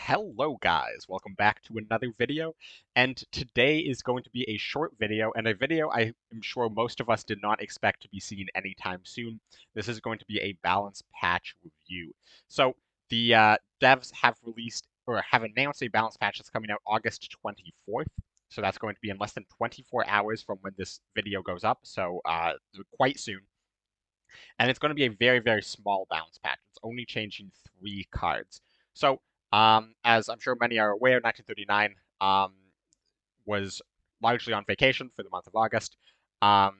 Hello guys, welcome back to another video, and today is going to be a short video, and a video I am sure most of us did not expect to be seen anytime soon. This is going to be a balance patch review. So the devs have released, or have announced a balance patch that's coming out August 24th, so that's going to be in less than 24 hours from when this video goes up, so quite soon. And it's going to be a very, very small balance patch. It's only changing 3 cards. So, as I'm sure many are aware, 1939 was largely on vacation for the month of August um,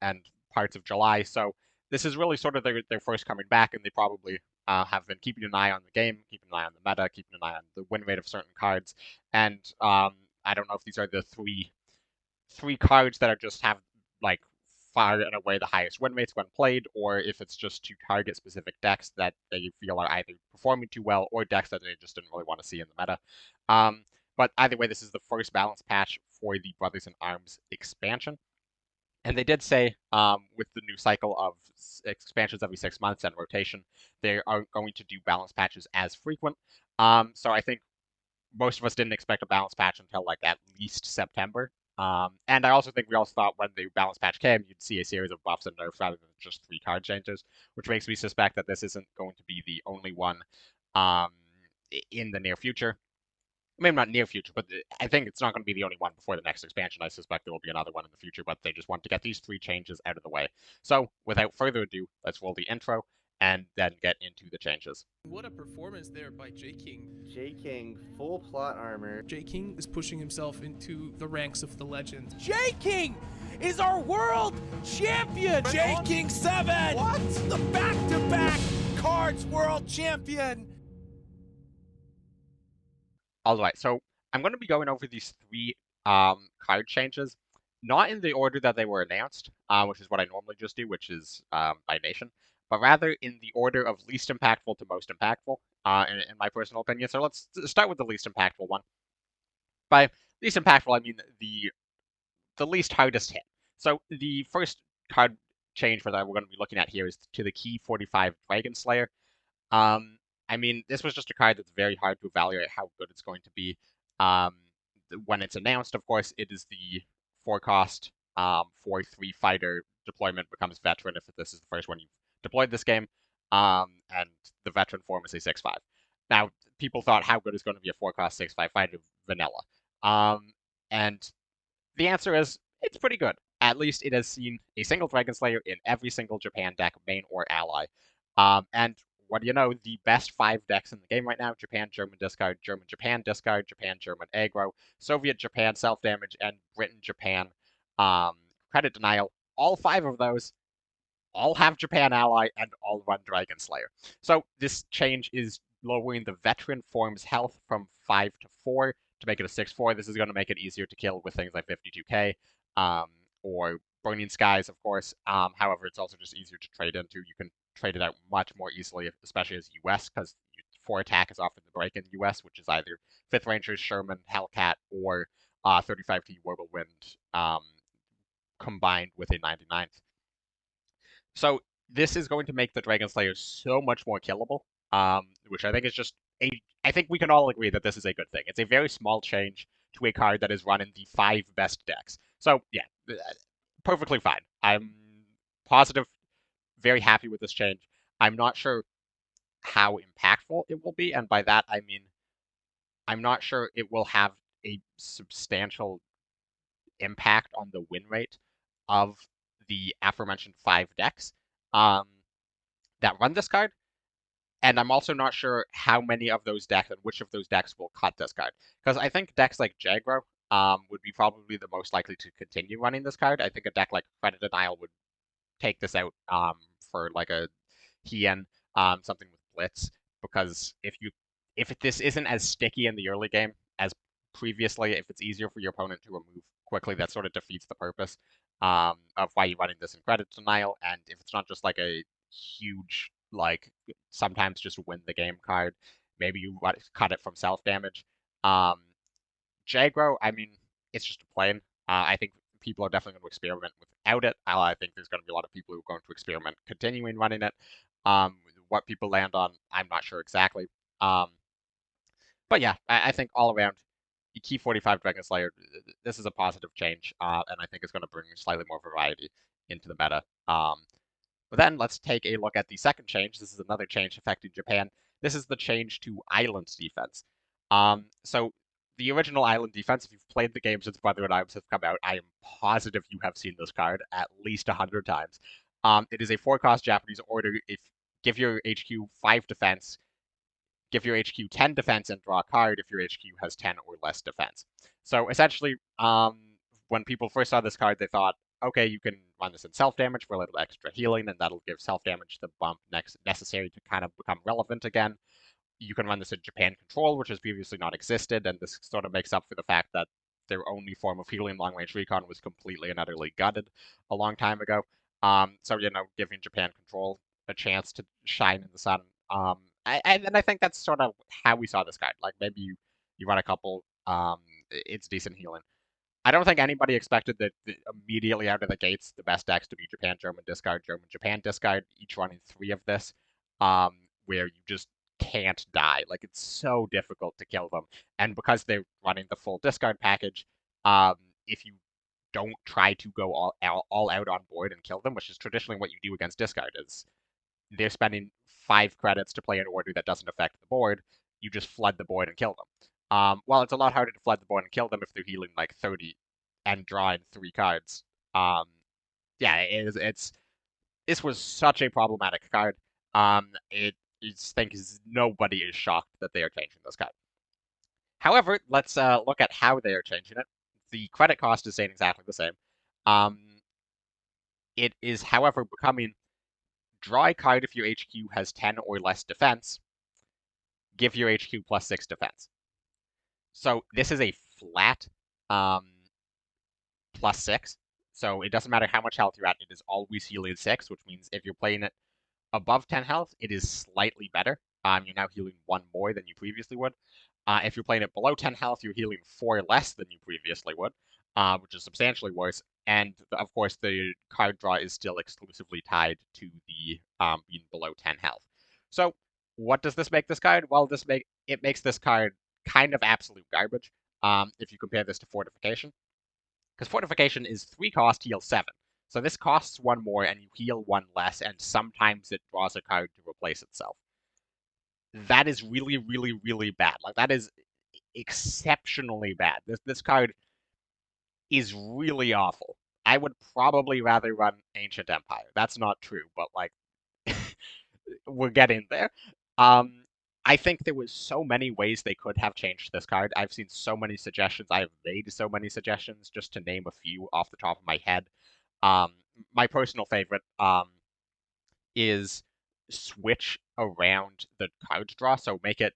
and parts of July. So this is really sort of their first coming back, and they probably have been keeping an eye on the game, keeping an eye on the meta, keeping an eye on the win rate of certain cards. And I don't know if these are the three cards that are just have like far and away the highest win rates when played, or if it's just to target specific decks that they feel are either performing too well or decks that they just didn't really want to see in the meta. But either way, this is the first balance patch for the Brothers in Arms expansion. And they did say, with the new cycle of expansions every 6 months and rotation, they are going to do balance patches as frequent. So I think most of us didn't expect a balance patch until like at least September. And I also think we also thought when the balance patch came, you'd see a series of buffs and nerfs rather than just 3 card changes, which makes me suspect that this isn't going to be the only one um, in the near future. Maybe not near future, but I think it's not going to be the only one before the next expansion. I suspect there will be another one in the future, but they just want to get these 3 changes out of the way. So, without further ado, let's roll the intro and then get into the changes. What a performance there by J King. J King, full plot armor. J King is pushing himself into the ranks of the legend. J King is our world champion. J King 7. What? The back-to-back Cards world champion. All right, so I'm going to be going over these 3 card changes, not in the order that they were announced, which is what I normally just do, which is by nation, but rather in the order of least impactful to most impactful, in my personal opinion. So let's start with the least impactful one. By least impactful, I mean the least hardest hit. So the first card change that we're going to be looking at here is to the Key 45 Dragon Slayer. Um, I mean, this was just a card that's very hard to evaluate how good it's going to be. Um, when it's announced, of course, it is the 4 cost 4/3 fighter deployment becomes veteran if this is the first one you've deployed this game. And the veteran form is a 6/5. Now, people thought how good is going to be a 4 cost 6/5 fighter vanilla. And the answer is it's pretty good. At least it has seen a single Dragon Slayer in every single Japan deck, main or ally. And what do you know? The best 5 decks in the game right now: Japan, German discard, German, Japan discard, Japan, German aggro, Soviet Japan self damage, and Britain Japan credit denial. All 5 of those all have Japan ally and all run Dragon Slayer. So this change is lowering the veteran form's health from 5 to 4 to make it a 6/4. This is going to make it easier to kill with things like 52k or Burning Skies, of course. However, it's also just easier to trade into. You can trade it out much more easily, especially as US, because 4 attack is often the break in US, which is either 5th Rangers, Sherman, Hellcat, or 35T Whirlwind combined with a 99th. So this is going to make the Dragon Slayer so much more killable, which I think is just I think we can all agree that this is a good thing. It's a very small change to a card that is run in the 5 best decks. So yeah, perfectly fine. I'm positive, very happy with this change. I'm not sure how impactful it will be, and by that I mean I'm not sure it will have a substantial impact on the win rate of the aforementioned 5 decks that run this card. And I'm also not sure how many of those decks and which of those decks will cut this card. Because I think decks like Jagro would be probably the most likely to continue running this card. I think a deck like Credit Denial would take this out for like a Hien, something with Blitz. Because if this isn't as sticky in the early game as previously, if it's easier for your opponent to remove quickly, that sort of defeats the purpose of why you're running this in Credit Denial. And if it's not just like a huge, like, sometimes just win the game card, maybe you cut it from self damage. Jagro, I mean, it's just a plane. I think people are definitely going to experiment without it. I think there's going to be a lot of people who are going to experiment continuing running it. What people land on, I'm not sure exactly. But yeah, I think all around, Key 45 Dragon Slayer, this is a positive change, and I think it's going to bring slightly more variety into the meta. But then let's take a look at the second change. This is another change affecting Japan. This is the change to island defense. So the original island defense, if you've played the game since Brotherhood Arms have come out, I am positive you have seen this card at least 100 times. It is a 4-cost Japanese order. If give your HQ 5 defense, give your HQ 10 defense, and draw a card if your HQ has 10 or less defense. So essentially, when people first saw this card, they thought, okay, you can run this in self-damage for a little extra healing, and that'll give self-damage the bump necessary to kind of become relevant again. You can run this in Japan Control, which has previously not existed, and this sort of makes up for the fact that their only form of healing, Long Range Recon, was completely and utterly gutted a long time ago. So, giving Japan Control a chance to shine in the sun. And I think that's sort of how we saw this card. Like, maybe you run a couple, it's decent healing. I don't think anybody expected that immediately out of the gates, the best decks to be Japan, German discard, German, Japan discard, each running 3 of this, where you just can't die. Like, it's so difficult to kill them. And because they're running the full discard package, if you don't try to go all out on board and kill them, which is traditionally what you do against discard, is they're spending 5 credits to play an order that doesn't affect the board, you just flood the board and kill them. Well, it's a lot harder to flood the board and kill them if they're healing like 30 and drawing 3 cards. Yeah, this was such a problematic card. It think nobody is shocked that they are changing this card. However, let's look at how they are changing it. The credit cost is staying exactly the same. It is, however, becoming draw a card if your HQ has 10 or less defense, give your HQ plus 6 defense. So this is a flat plus 6. So it doesn't matter how much health you're at, it is always healing 6, which means if you're playing it above 10 health, it is slightly better. You're now healing 1 more than you previously would. If you're playing it below 10 health, you're healing 4 less than you previously would, which is substantially worse. And of course, the card draw is still exclusively tied to the being below 10 health. So what does this make this card? Well, it makes this card kind of absolute garbage if you compare this to Fortification. Because Fortification is 3 cost, heal 7. So this costs 1 more and you heal 1 less, and sometimes it draws a card to replace itself. That is really, really, really bad. Like, that is exceptionally bad. This card is really awful. I would probably rather run Ancient Empire. That's not true, but like we're getting there. I think there was so many ways they could have changed this card. I've seen so many suggestions. I have made so many suggestions, just to name a few off the top of my head. My personal favorite is switch around the card draw. So make it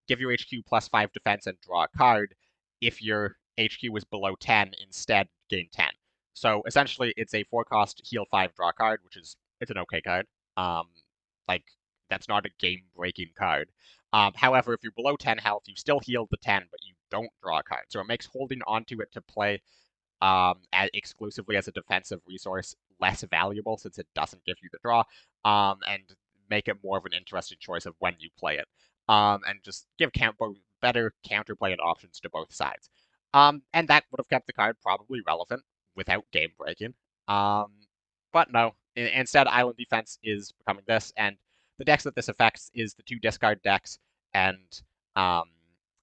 give your HQ plus 5 defense and draw a card. If your HQ is below 10, instead gain 10. So essentially, it's a 4-cost heal 5 draw card, which is it's an okay card. Like that's not a game-breaking card. However, if you're below 10 health, you still heal the 10, but you don't draw a card. So it makes holding onto it to play exclusively as a defensive resource less valuable since it doesn't give you the draw, and make it more of an interesting choice of when you play it, and just give better counterplay and options to both sides. And that would have kept the card probably relevant without game breaking. But no, instead Island Defense is becoming this, and the decks that this affects is the 2 discard decks and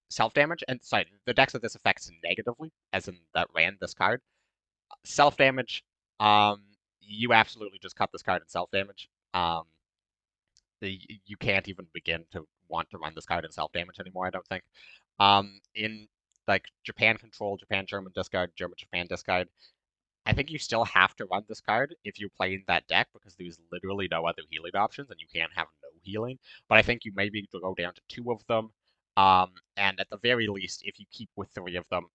self-damage, and sorry, the decks that this affects negatively, as in that ran this card. Self-damage, you absolutely just cut this card in self-damage. You can't even begin to want to run this card in self-damage anymore, I don't think. In like Japan Control, Japan German discard, German Japan discard, I think you still have to run this card if you're playing that deck because there's literally no other healing options and you can't have no healing. But I think you maybe go down to 2 of them. And at the very least, if you keep with 3 of them,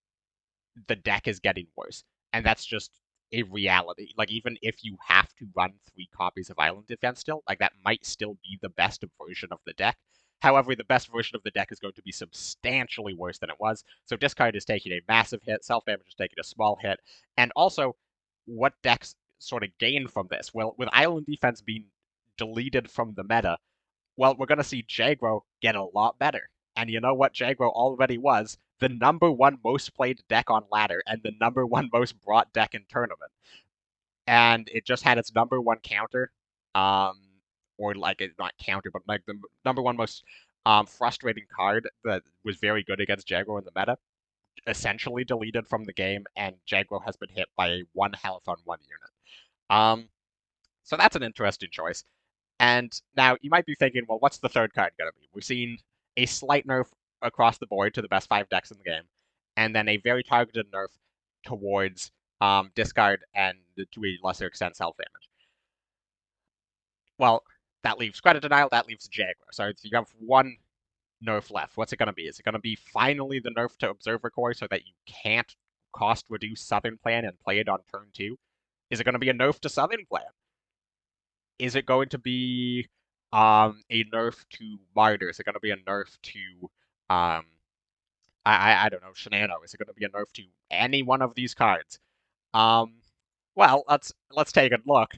the deck is getting worse. And that's just a reality. Like, even if you have to run 3 copies of Island Defense still, like, that might still be the best version of the deck. However, the best version of the deck is going to be substantially worse than it was. So discard is taking a massive hit, self-damage is taking a small hit, and also, what decks sort of gain from this? Well, with Island Defense being deleted from the meta, well, we're going to see Jagro get a lot better. And you know what Jaggro already was? The number one most played deck on ladder and the number one most brought deck in tournament. And it just had its number one counter, um, or like it not counter, but like the number one most frustrating card that was very good against Jaggro in the meta, essentially deleted from the game, and Jaggro has been hit by a 1 health on 1 unit. So that's an interesting choice. And now you might be thinking, well, what's the third card going to be? We've seen a slight nerf across the board to the best 5 decks in the game, and then a very targeted nerf towards discard and to a lesser extent self damage. Well, that leaves credit denial, that leaves Jaguar. So you have one nerf left. What's it going to be? Is it going to be finally the nerf to Observer Core so that you can't cost reduce Southern Plan and play it on turn 2? Is it going to be a nerf to Southern Plan? Is it going to be a nerf to Martyr? Is it going to be a nerf to um I don't know, Shenano? Is it going to be a nerf to any one of these cards? Um well, let's take a look.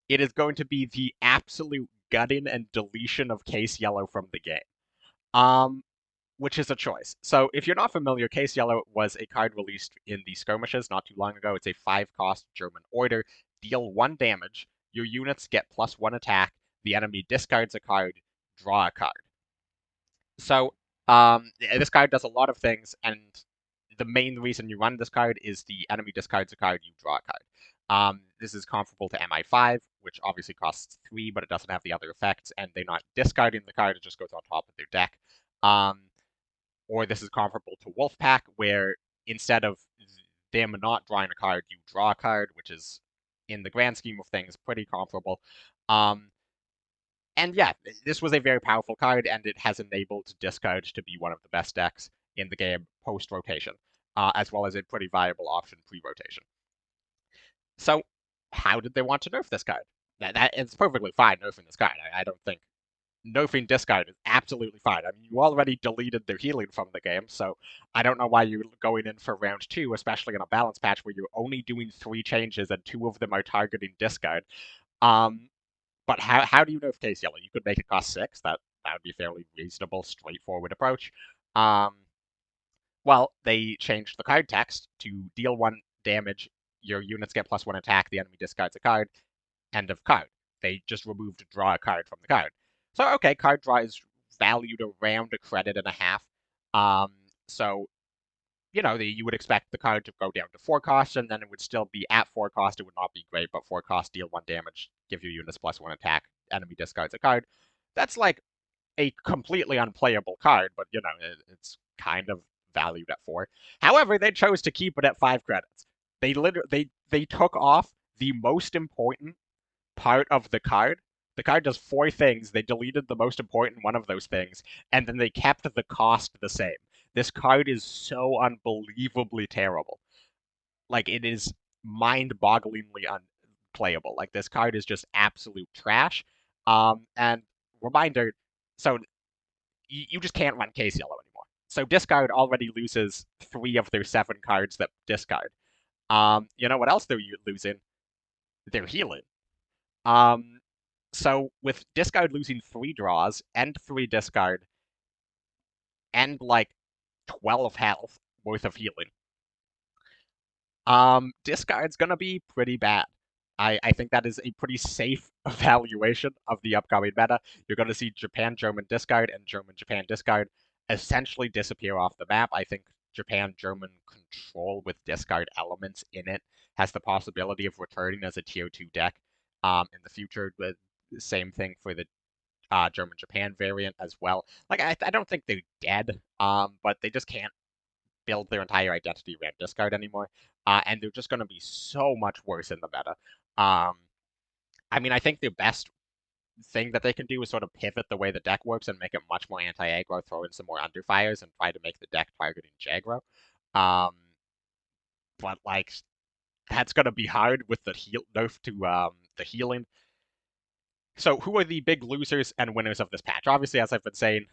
It is going to be the absolute gutting and deletion of Case Yellow from the game. Which is a choice. So if you're not familiar, Case Yellow was a card released in the skirmishes not too long ago. It's a 5-cost German order. Deal 1 damage. Your units get +1 attack. The enemy discards a card. Draw a card. So this card does a lot of things, and the main reason you run this card is the enemy discards a card, you draw a card. This is comparable to MI5, which obviously costs 3, but it doesn't have the other effects, and they're not discarding the card, it just goes on top of their deck. Or this is comparable to Wolfpack, where instead of them not drawing a card, you draw a card, which is, in the grand scheme of things, pretty comparable. And yeah, this was a very powerful card, and it has enabled Discard to be one of the best decks in the game post-rotation, as well as a pretty viable option pre-rotation. So, how did they want to nerf this card? It's perfectly fine nerfing this card. I don't think nerfing discard is absolutely fine. I mean, you already deleted their healing from the game, so I don't know why you're going in for round 2, especially in a balance patch where you're only doing 3 changes and 2 of them are targeting discard. But how do you nerf Case Yellow? You could make it cost 6. That would be a fairly reasonable, straightforward approach. Well, they changed the card text to deal 1 damage, your units get +1 attack, the enemy discards a card, end of card. They just removed draw a card from the card. So, okay, card draw is valued around a credit and a half. So, you would expect the card to go down to 4 costs, and then it would still be at 4 cost. It would not be great, but 4 cost, deal 1 damage, give your units +1 attack, enemy discards a card. That's like a completely unplayable card, but, it's kind of valued at 4. However, they chose to keep it at 5 credits. They took off the most important part of the card. The card does 4 things. They deleted the most important one of those things, and then they kept the cost the same. This card is so unbelievably terrible. Like, it is mind-bogglingly unplayable. Like, this card is just absolute trash. And reminder, so you just can't run Case Yellow anymore. So discard already loses 3 of their 7 cards that discard. You know what else they're losing? They're healing. So with discard losing 3 draws and 3 discard and like 12 health worth of healing, discard's gonna be pretty bad. I think that is a pretty safe evaluation of the upcoming meta. You're gonna see Japan-German discard and German-Japan discard essentially disappear off the map. I think Japan-German control with discard elements in it has the possibility of returning as a tier 2 deck in the future. The same thing for the German-Japan variant as well. Like, I don't think they're dead, but they just can't build their entire identity around discard anymore. And they're just going to be so much worse in the meta. I mean, I think the best thing that they can do is sort of pivot the way the deck works and make it much more anti-aggro, throw in some more underfires, and try to make the deck targeting Jagro. But, like, that's going to be hard with the nerf to the healing. So who are the big losers and winners of this patch? Obviously, as I've been saying,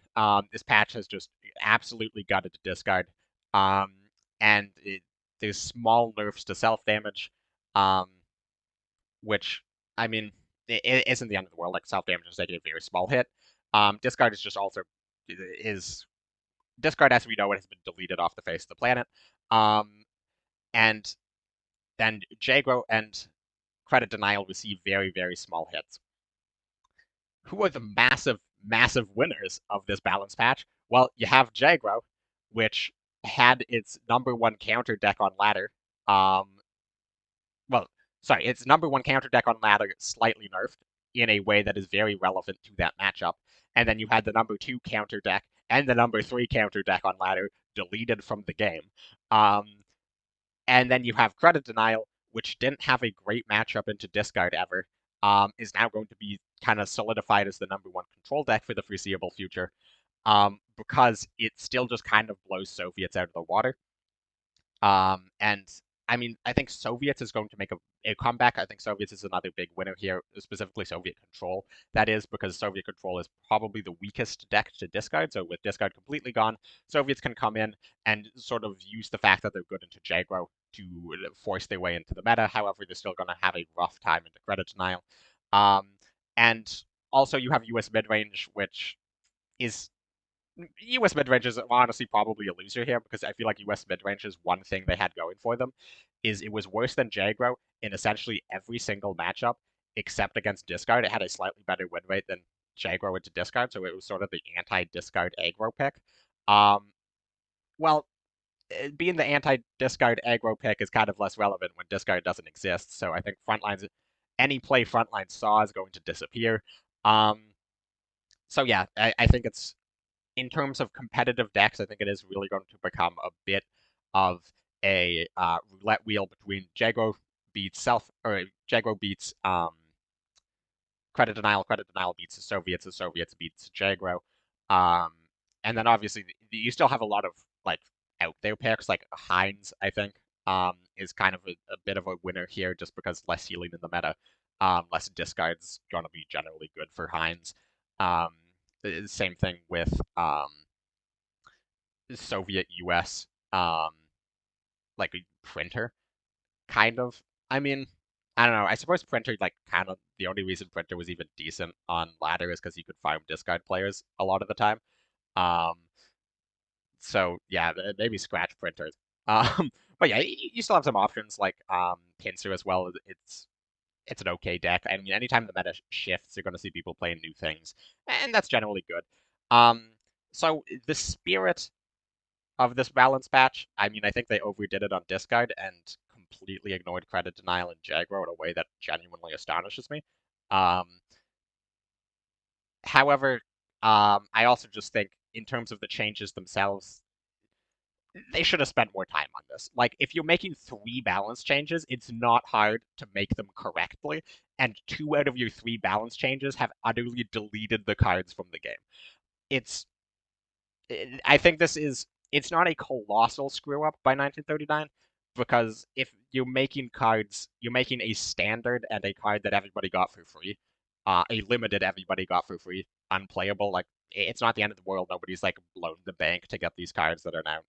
this patch has just absolutely gutted to discard. And there's small nerfs to self-damage, which, I mean, it isn't the end of the world. Like, self-damage is like a very small hit. Discard is just also is discard, as we know it, has been deleted off the face of the planet. And then Jagro and Credit Denial receive very, very small hits. Who are the massive, massive winners of this balance patch? Well, you have Jagro, which had its #1 counter deck on ladder. Um, well, sorry, its #1 counter deck on ladder slightly nerfed in a way that is very relevant to that matchup. And then you had the #2 counter deck and the #3 counter deck on ladder deleted from the game. And then you have Credit Denial, which didn't have a great matchup into discard ever, is now going to be kind of solidified as the #1 control deck for the foreseeable future, because it still just kind of blows Soviets out of the water. And I mean, I think Soviets is going to make a comeback. I think Soviets is another big winner here, specifically Soviet Control. That is because Soviet Control is probably the weakest deck to discard. So with discard completely gone, Soviets can come in and sort of use the fact that they're good into Jagro to force their way into the meta. However, they're still going to have a rough time into Credit Denial. And also you have US Midrange, which is US midrange is honestly probably a loser here because I feel like US midrange's one thing they had going for them is it was worse than Jagro in essentially every single matchup except against discard. It had a slightly better win rate than Jagro into discard, so it was sort of the anti-discard aggro pick. Um, well, being the anti-discard aggro pick is kind of less relevant when discard doesn't exist. So I think frontlines, any play frontline saw is going to disappear. Um, so yeah, I think it's in terms of competitive decks, I think it is really going to become a bit of a roulette wheel between Jago beats Credit Denial beats the Soviets beats Jagro. Um, and then obviously you still have a lot of like out there picks, like Heinz, I think, is kind of a bit of a winner here just because less healing in the meta. Less discards gonna be generally good for Heinz. Um, Same thing with Soviet US like a printer, kind of. I mean, I don't know. I suppose printer like kind of the only reason printer was even decent on ladder is because you could find discard players a lot of the time. Um, so yeah, maybe scratch printers. But yeah, you still have some options like Pincer as well. It's an okay deck. I mean, anytime the meta shifts, you're going to see people playing new things, and that's generally good. Um, so the spirit of this balance patch. I mean, I think they overdid it on discard and completely ignored Credit Denial and Jagro in a way that genuinely astonishes me. Um, However, I also just think in terms of the changes themselves, they should have spent more time on this. Like, if you're making 3 balance changes, it's not hard to make them correctly, and 2 out of your 3 balance changes have utterly deleted the cards from the game. It's I think it's not a colossal screw up by 1939 because if you're making cards, you're making a standard and a card that everybody got for free, a limited everybody got for free, unplayable. Like it's not the end of the world. Nobody's like blown the bank to get these cards that are now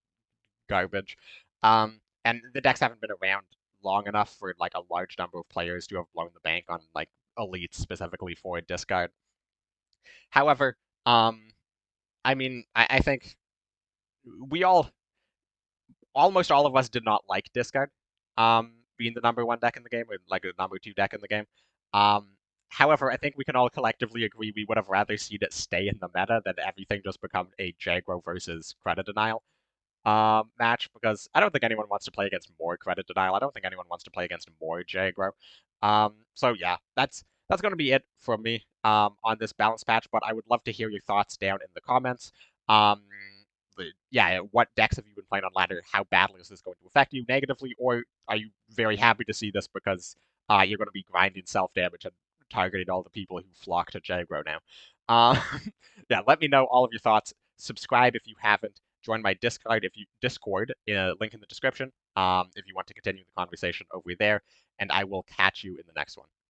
garbage. And the decks haven't been around long enough for like a large number of players to have blown the bank on like elites specifically for discard. However, I mean, I think we almost all of us did not like discard being the #1 deck in the game or like the #2 deck in the game. Um, However, I think we can all collectively agree we would have rather seen it stay in the meta than everything just become a Jagro versus Credit Denial match because I don't think anyone wants to play against more Credit Denial. I don't think anyone wants to play against more Jagro. So yeah, that's going to be it from me on this balance patch. But I would love to hear your thoughts down in the comments. Um, yeah, what decks have you been playing on ladder? How badly is this going to affect you negatively, or are you very happy to see this because you're going to be grinding self damage and targeting all the people who flock to Jagro now? Uh, yeah, let me know all of your thoughts. Subscribe if you haven't. Join my Discord, link in the description. If you want to continue the conversation over there, and I will catch you in the next one.